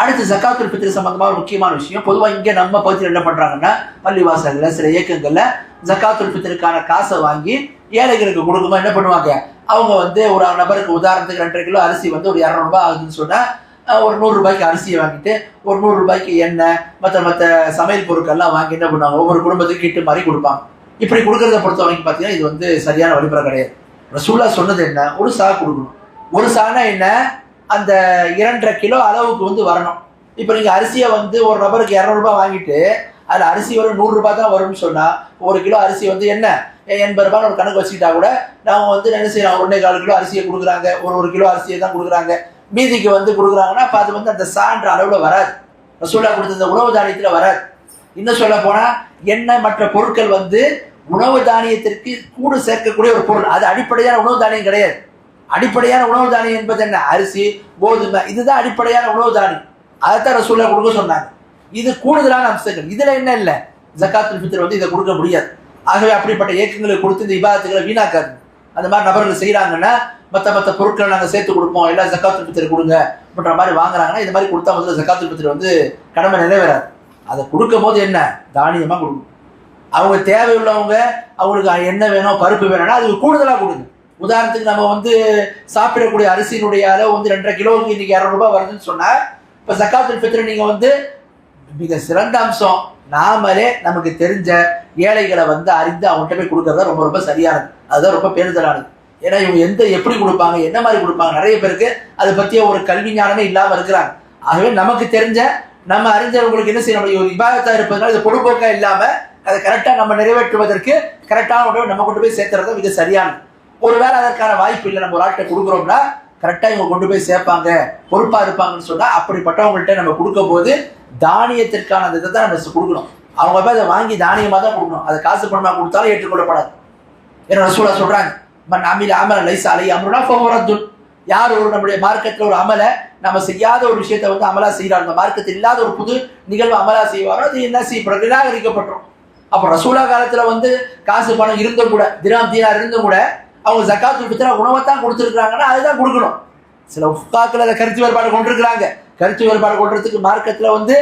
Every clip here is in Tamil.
அடுத்து ஜக்காத்துல் ஃபித்ர் சம்பந்தமா ஒரு முக்கியமான விஷயம். பொதுவாக இங்கே நம்ம பகுதியில் என்ன பண்றாங்கன்னா, பள்ளிவாசல்ல சில இயக்கங்கள்ல ஜக்காத்துல் ஃபித்ருக்கான காசை வாங்கி ஏழைகளுக்கு கொடுக்குமா என்ன பண்ணுவாங்க, அவங்க வந்து ஒரு நபருக்கு உதாரணத்துக்கு 2.5 கிலோ அரிசி வந்து ஒரு 200 ரூபாய் ஆகுதுன்னு சொன்னா ஒரு 100 ரூபாய்க்கு அரிசியை வாங்கிட்டு ஒரு 100 ரூபாய்க்கு எண்ணெய் மற்ற சமையல் பொருட்கள்லாம் வாங்கி என்ன பண்ணுவாங்க, ஒவ்வொரு குடும்பத்துக்கு கிட்டு மாதிரி கொடுப்பாங்க. இப்படி கொடுக்கறத பொறுத்த வரைக்கும் பார்த்தீங்கன்னா இது வந்து சரியான வழிமுறை கிடையாது. ரசூலா சொன்னது என்ன, ஒரு சா கொடுக்கணும். ஒரு சானா என்ன, அந்த 2.5 கிலோ அளவுக்கு வந்து வரணும். இப்போ நீங்கள் அரிசியை வந்து ஒரு நபருக்கு 200 ரூபாய் வாங்கிட்டு அதில் அரிசி வரும் 100 ரூபாய் தான் வரும்னு சொன்னால், 1 கிலோ அரிசி வந்து என்ன 80 ரூபான்னு ஒரு கணக்கு வச்சுக்கிட்டா கூட நாம வந்து என்ன செய்யலாம், 1.25 கிலோ அரிசியை கொடுக்குறாங்க, ஒரு கிலோ அரிசியை தான் கொடுக்குறாங்க, மீதிக்கு வந்து கொடுக்குறாங்கன்னா அப்போ அது வந்து அந்த சான்ற அளவில் வராது, ரசூலா கொடுத்த உணவு தானியத்தில் வராது. இன்னும் சொல்ல போனால் எண்ணெய் மற்ற பொருட்கள் வந்து உணவு தானியத்திற்கு கூட சேர்க்கக்கூடிய ஒரு பொருள். அது அடிப்படையான உணவு தானியம் கிடையாது. அடிப்படையான உணவு தானியம் என்பது என்ன, அரிசி கோதுமை, இதுதான் அடிப்படையான உணவு தானியம். அதைத்தான் ரசூலா கொடுக்க சொன்னாங்க. இது கூடுதலான அம்சங்கள். இதுல என்ன இல்லை, ஜக்காத்துல் ஃபித்ர் வந்து இதை கொடுக்க முடியாது. ஆகவே அப்படிப்பட்ட இயக்கங்களுக்கு கொடுத்து இந்த இபாதத்துகளை வீணாக்காது. அந்த மாதிரி நபர்கள் செய்யறாங்கன்னா மற்ற பொருட்களை நாங்கள் சேர்த்து கொடுப்போம், எல்லாம் ஜக்காத்துல் ஃபித்ர் கொடுங்க அப்படின்ற மாதிரி வாங்குறாங்கன்னா இது மாதிரி கொடுத்தா முதல்ல ஜக்காத்துல் ஃபித்ர் வந்து கடமை நிறைவேறாது. அதை கொடுக்கும் போது என்ன, தானியமா கொடுக்கணும். அவங்க தேவையுள்ளவங்க அவங்களுக்கு என்ன வேணும், பருப்பு வேணும்னா அதுக்கு கூடுதலாக கொடுங்க. உதாரணத்துக்கு நம்ம வந்து சாப்பிடக்கூடிய அரிசியினுடைய அளவு வந்து 2.5 கிலோவுக்கு இன்னைக்கு 200 ரூபாய் வருதுன்னு சொன்னா, இப்போ ஜக்காத்துல் ஃபித்ர் நீங்க வந்து மிக சிறந்த அம்சம், நாமளே நமக்கு தெரிஞ்ச ஏழைகளை வந்து அறிந்து அவங்கள்ட்ட போய் கொடுக்கறது ரொம்ப ரொம்ப சரியானது. அதுதான் ரொம்ப பேருதலானது. ஏன்னா இவங்க எப்படி கொடுப்பாங்க, என்ன மாதிரி கொடுப்பாங்க, நிறைய பேருக்கு அதை பற்றிய ஒரு கல்வி ஞானமே இல்லாமல் இருக்கிறாங்க. ஆகவே நமக்கு தெரிஞ்ச நம்ம அறிஞ்சவங்களுக்கு என்ன செய்யணும், ஒரு இபாதத்தா இருப்பதனால இது பொடுபோக்கா இல்லாமல் அதை கரெக்டாக நம்ம நிறைவேற்றுவதற்கு கரெக்டான உடனே நம்ம கொண்டு போய் சேர்த்துறது மிக சரியானது. ஒருவேளை அதற்கான வாய்ப்பு இல்லை, நம்ம ஒரு ஆட்டை கொடுக்குறோம்னா கரெக்டாக இவங்க கொண்டு போய் சேர்ப்பாங்க, பொறுப்பாக இருப்பாங்கன்னு சொன்னால் அப்படிப்பட்டவங்கள்ட்ட நம்ம கொடுக்கும் போது தானியத்திற்கான அந்த இதை தான் நம்ம கொடுக்கணும். அவங்க போய் அதை வாங்கி தானியமாக தான் கொடுக்கணும். அதை காசு பணமாக கொடுத்தாலும் ஏற்றுக்கொள்ளப்படாது. ஏன்னா ரசூலா சொல்றாங்க, மன் அமில அமல லைஸ அலைஹி அம்ருனா ஃபஹுவ ரத்துன். யார் ஒரு நம்முடைய மார்க்கத்தில் ஒரு அமலை நம்ம செய்யாத ஒரு விஷயத்தை வந்து அமலா செய்கிறாங்க, அந்த மார்க்கத்தில் இல்லாத ஒரு புது நிகழ்வு அமலா செய்வாரோ அது என்ன செய்யப்படும், நிராகரிக்கப்பட்டோம். அப்போ ரசூலா காலத்தில் வந்து காசு பணம் இருந்தும் கூட, திராம் தீனார் இருந்தும் கூட அவங்க ஜக்காத்துல் ஃபித்ர் உணவைத்தான் கொடுத்துருக்காங்கன்னா அதுதான் கொடுக்கணும். சில உஃப்காக்கள் அதை கருத்து வேறுபாடு கொண்டிருக்கிறாங்க. கருத்து வேறுபாடு கொள்றதுக்கு மார்க்கத்தில் வந்து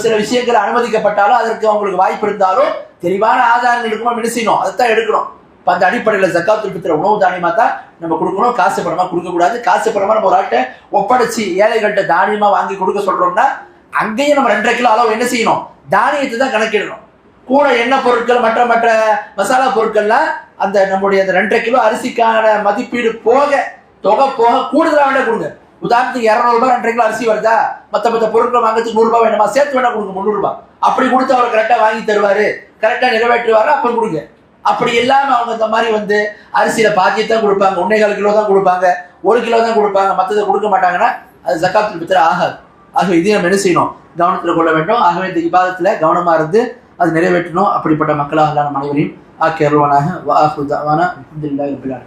சில விஷயங்கள் அனுமதிக்கப்பட்டாலும் அதற்கு அவங்களுக்கு வாய்ப்பு இருந்தாலும் தெளிவான ஆதாரங்கள் இருக்கணும், என்ன செய்யணும், அதைத்தான் எடுக்கணும். இப்போ அந்த அடிப்படையில் ஜக்காத்துல் ஃபித்ர் உணவு தானியமாக தான் நம்ம கொடுக்கணும், காசு பணமாக கொடுக்கக்கூடாது. காசு பணமாக நம்ம ஒரு ஆட்டை ஒப்படைச்சி ஏழைகள்கிட்ட தானியமாக வாங்கி கொடுக்க சொல்கிறோம்னா அங்கேயும் நம்ம 2.5 கிலோ அளவு என்ன செய்யணும், தானியத்தை தான் கணக்கிடணும். கூட எண்ணெய் பொருட்கள் மற்ற மசாலா பொருட்கள்லாம் அந்த நம்முடைய அந்த 2.5 கிலோ அரிசிக்கான மதிப்பீடு போக தொகை போக கூடுதலாக வேணா கொடுங்க. உதாரணத்துக்கு 200 ரூபாய் 2.5 கிலோ அரிசி வருதா, மற்ற பொருட்கள் வாங்கிறதுக்கு 100 ரூபாய் வேணுமா, சேர்த்து வேணா கொடுங்க 300 ரூபாய். அப்படி கொடுத்து அவர் கரெக்டாக வாங்கி தருவாரு, கரெக்டாக நிறைவேற்றுவாரு, அப்போ கொடுங்க. அப்படி இல்லாமல் அவங்க இந்த மாதிரி வந்து அரிசியில பாக்கியத்தான் கொடுப்பாங்க, 1.25 கிலோ தான் கொடுப்பாங்க, 1 கிலோ தான் கொடுப்பாங்க, மற்றதை கொடுக்க மாட்டாங்கன்னா அது ஜக்காத்துல் ஃபித்ர் ஆகாது. ஆகவே இதை நம்ம என்ன செய்யணும், கவனத்தில் கொள்ள வேண்டும். ஆகவே இந்த இபாதத்தில் கவனமாக இருந்து அது நிறைவேற்றணும். அப்படிப்பட்ட மக்களாக நம் அனைவரையும் ஆக்கி அருள்வானாக. வ ஆகிரு தஅவானா அல்ஹம்துலில்லாஹி ரப்பில் ஆலமீன்.